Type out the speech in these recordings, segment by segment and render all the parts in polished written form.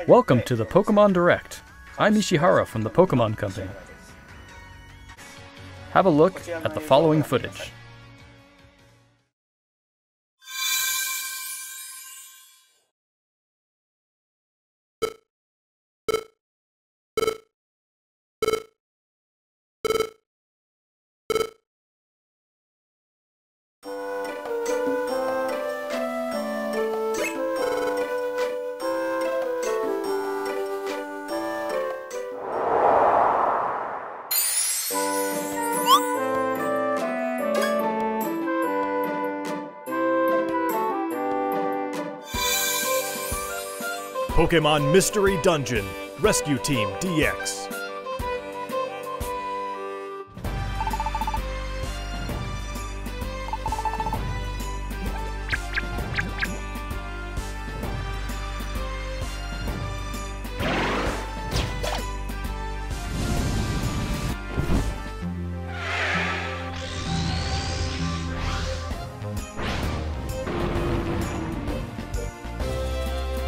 Welcome to the Pokémon Direct. I'm Ishihara from the Pokémon Company. Have a look at the following footage. Pokémon Mystery Dungeon, Rescue Team DX.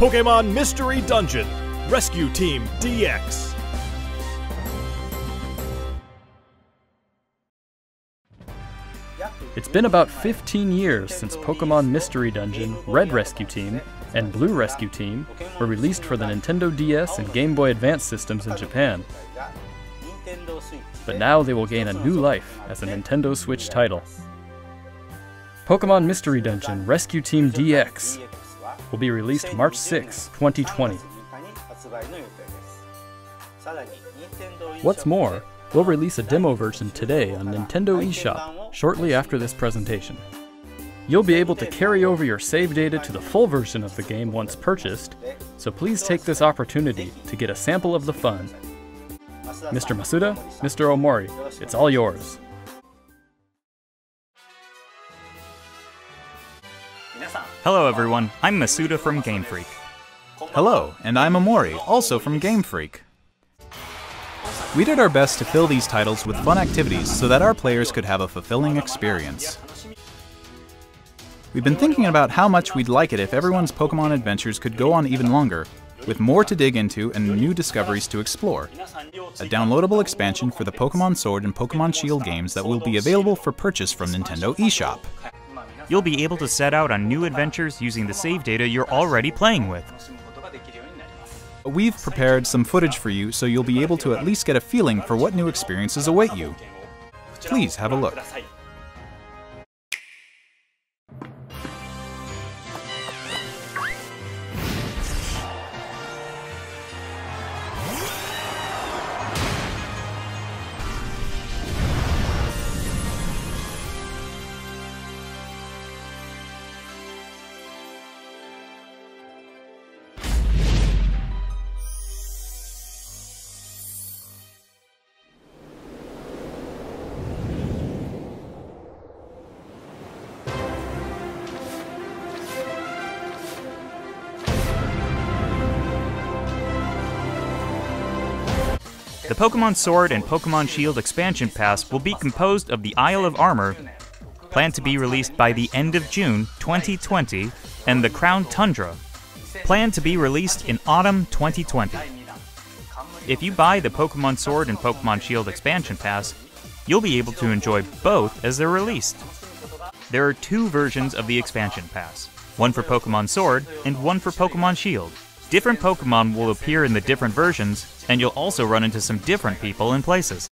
Pokémon Mystery Dungeon, Rescue Team DX. It's been about 15 years since Pokémon Mystery Dungeon, Red Rescue Team, and Blue Rescue Team were released for the Nintendo DS and Game Boy Advance systems in Japan. But now they will gain a new life as a Nintendo Switch title. Pokémon Mystery Dungeon, Rescue Team DX will be released March 6, 2020. What's more, we'll release a demo version today on Nintendo eShop shortly after this presentation. You'll be able to carry over your save data to the full version of the game once purchased, so please take this opportunity to get a sample of the fun. Mr. Masuda, Mr. Omori, it's all yours. Hello everyone, I'm Masuda from Game Freak. Hello, and I'm Omori, also from Game Freak. We did our best to fill these titles with fun activities so that our players could have a fulfilling experience. We've been thinking about how much we'd like it if everyone's Pokémon adventures could go on even longer, with more to dig into and new discoveries to explore. A downloadable expansion for the Pokémon Sword and Pokémon Shield games that will be available for purchase from Nintendo eShop. You'll be able to set out on new adventures using the save data you're already playing with. We've prepared some footage for you so you'll be able to at least get a feeling for what new experiences await you. Please have a look. The Pokémon Sword and Pokémon Shield expansion pass will be composed of the Isle of Armor, planned to be released by the end of June 2020, and the Crown Tundra, planned to be released in autumn 2020. If you buy the Pokémon Sword and Pokémon Shield expansion pass, you'll be able to enjoy both as they're released. There are two versions of the expansion pass, one for Pokémon Sword and one for Pokémon Shield. Different Pokémon will appear in the different versions, and you'll also run into some different people and places.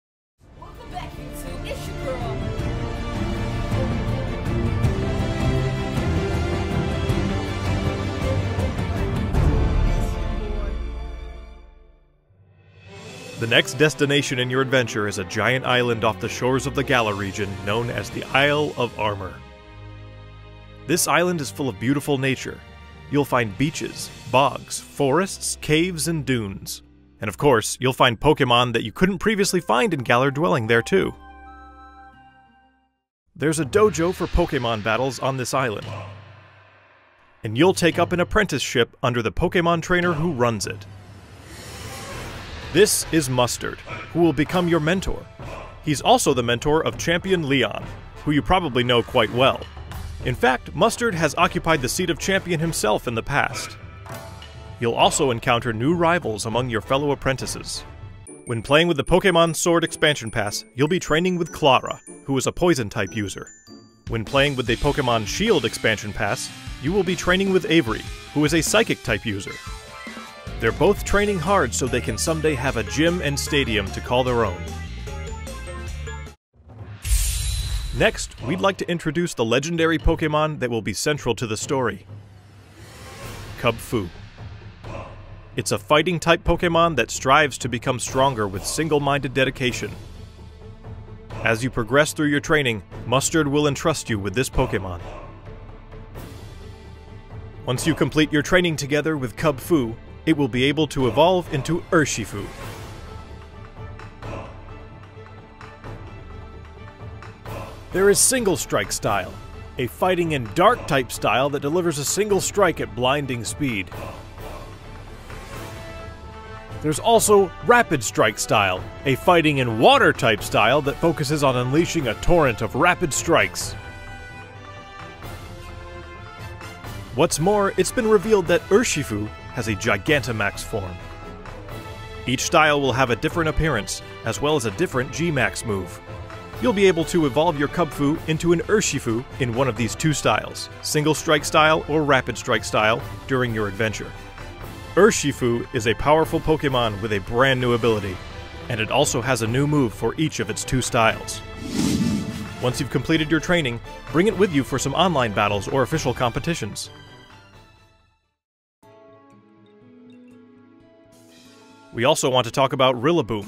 The next destination in your adventure is a giant island off the shores of the Galar region known as the Isle of Armor. This island is full of beautiful nature. You'll find beaches, bogs, forests, caves, and dunes. And of course, you'll find Pokémon that you couldn't previously find in Galar dwelling there too. There's a dojo for Pokémon battles on this island. And you'll take up an apprenticeship under the Pokémon trainer who runs it. This is Mustard, who will become your mentor. He's also the mentor of Champion Leon, who you probably know quite well. In fact, Mustard has occupied the seat of champion himself in the past. You'll also encounter new rivals among your fellow apprentices. When playing with the Pokémon Sword Expansion Pass, you'll be training with Clara, who is a Poison-type user. When playing with the Pokémon Shield Expansion Pass, you will be training with Avery, who is a Psychic-type user. They're both training hard so they can someday have a gym and stadium to call their own. Next, we'd like to introduce the legendary Pokémon that will be central to the story. Kubfu. It's a fighting-type Pokémon that strives to become stronger with single-minded dedication. As you progress through your training, Mustard will entrust you with this Pokémon. Once you complete your training together with Kubfu, it will be able to evolve into Urshifu. There is Single Strike style, a fighting and dark type style that delivers a single strike at blinding speed. There's also Rapid Strike style, a fighting and water type style that focuses on unleashing a torrent of rapid strikes. What's more, it's been revealed that Urshifu has a Gigantamax form. Each style will have a different appearance, as well as a different G-Max move. You'll be able to evolve your Kubfu into an Urshifu in one of these two styles, Single Strike style or Rapid Strike style, during your adventure. Urshifu is a powerful Pokémon with a brand new ability, and it also has a new move for each of its two styles. Once you've completed your training, bring it with you for some online battles or official competitions. We also want to talk about Rillaboom,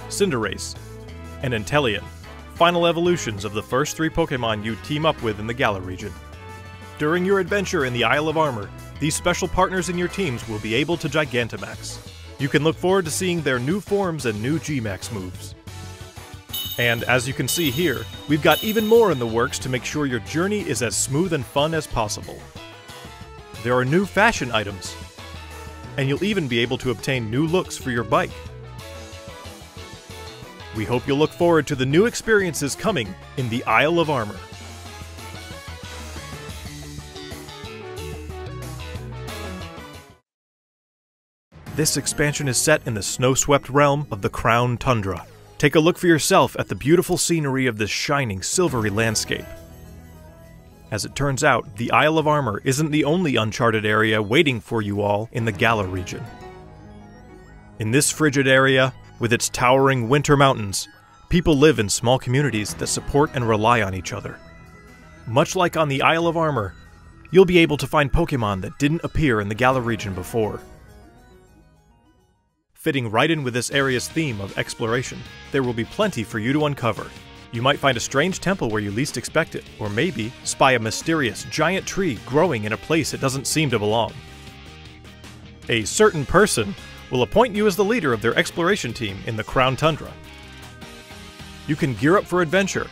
Cinderace, and Inteleon, final evolutions of the first three Pokémon you team up with in the Galar region. During your adventure in the Isle of Armor, these special partners in your teams will be able to Gigantamax. You can look forward to seeing their new forms and new G-Max moves. And as you can see here, we've got even more in the works to make sure your journey is as smooth and fun as possible. There are new fashion items, and you'll even be able to obtain new looks for your bike. We hope you'll look forward to the new experiences coming in the Isle of Armor. This expansion is set in the snow-swept realm of the Crown Tundra. Take a look for yourself at the beautiful scenery of this shining, silvery landscape. As it turns out, the Isle of Armor isn't the only uncharted area waiting for you all in the Galar region. In this frigid area, with its towering winter mountains, people live in small communities that support and rely on each other. Much like on the Isle of Armor, you'll be able to find Pokémon that didn't appear in the Galar region before. Fitting right in with this area's theme of exploration, there will be plenty for you to uncover. You might find a strange temple where you least expect it, or maybe spy a mysterious giant tree growing in a place it doesn't seem to belong. A certain person will appoint you as the leader of their exploration team in the Crown Tundra. You can gear up for adventure,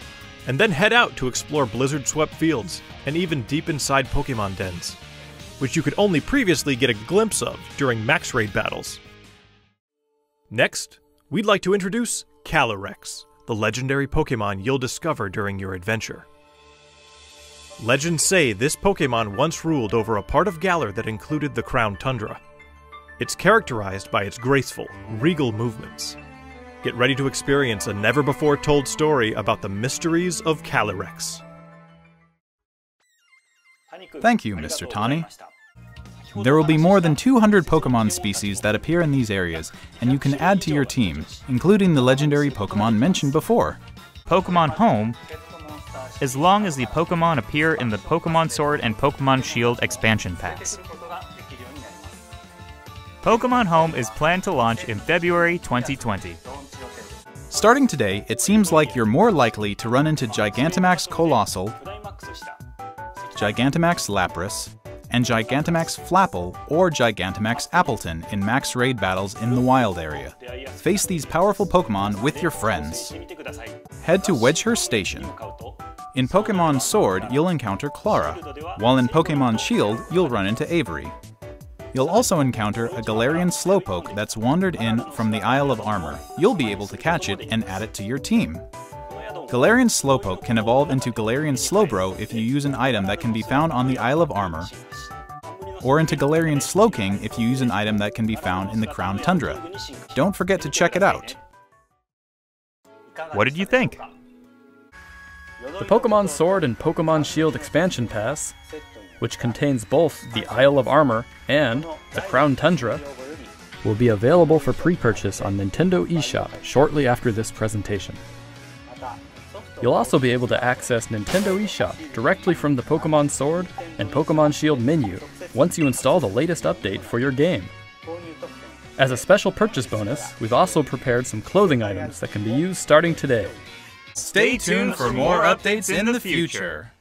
and then head out to explore blizzard-swept fields, and even deep inside Pokémon dens, which you could only previously get a glimpse of during max raid battles. Next, we'd like to introduce Calyrex, the legendary Pokémon you'll discover during your adventure. Legends say this Pokémon once ruled over a part of Galar that included the Crown Tundra. It's characterized by its graceful, regal movements. Get ready to experience a never-before-told story about the mysteries of Calyrex. Thank you, Mr. Tani. There will be more than 200 Pokémon species that appear in these areas, and you can add to your team, including the legendary Pokémon mentioned before. Pokémon Home, as long as the Pokémon appear in the Pokémon Sword and Pokémon Shield expansion packs. Pokémon Home is planned to launch in February 2020. Starting today, it seems like you're more likely to run into Gigantamax Colossal, Gigantamax Lapras, and Gigantamax Flapple or Gigantamax Appleton in max raid battles in the wild area. Face these powerful Pokémon with your friends. Head to Wedgehurst Station. In Pokémon Sword, you'll encounter Clara, while in Pokémon Shield, you'll run into Avery. You'll also encounter a Galarian Slowpoke that's wandered in from the Isle of Armor. You'll be able to catch it and add it to your team. Galarian Slowpoke can evolve into Galarian Slowbro if you use an item that can be found on the Isle of Armor. or into Galarian Slowking if you use an item that can be found in the Crown Tundra. Don't forget to check it out. What did you think? The Pokémon Sword and Pokémon Shield expansion pass, which contains both the Isle of Armor and the Crown Tundra, will be available for pre-purchase on Nintendo eShop shortly after this presentation. You'll also be able to access Nintendo eShop directly from the Pokémon Sword and Pokémon Shield menu once you install the latest update for your game. As a special purchase bonus, we've also prepared some clothing items that can be used starting today. Stay tuned for more updates in the future.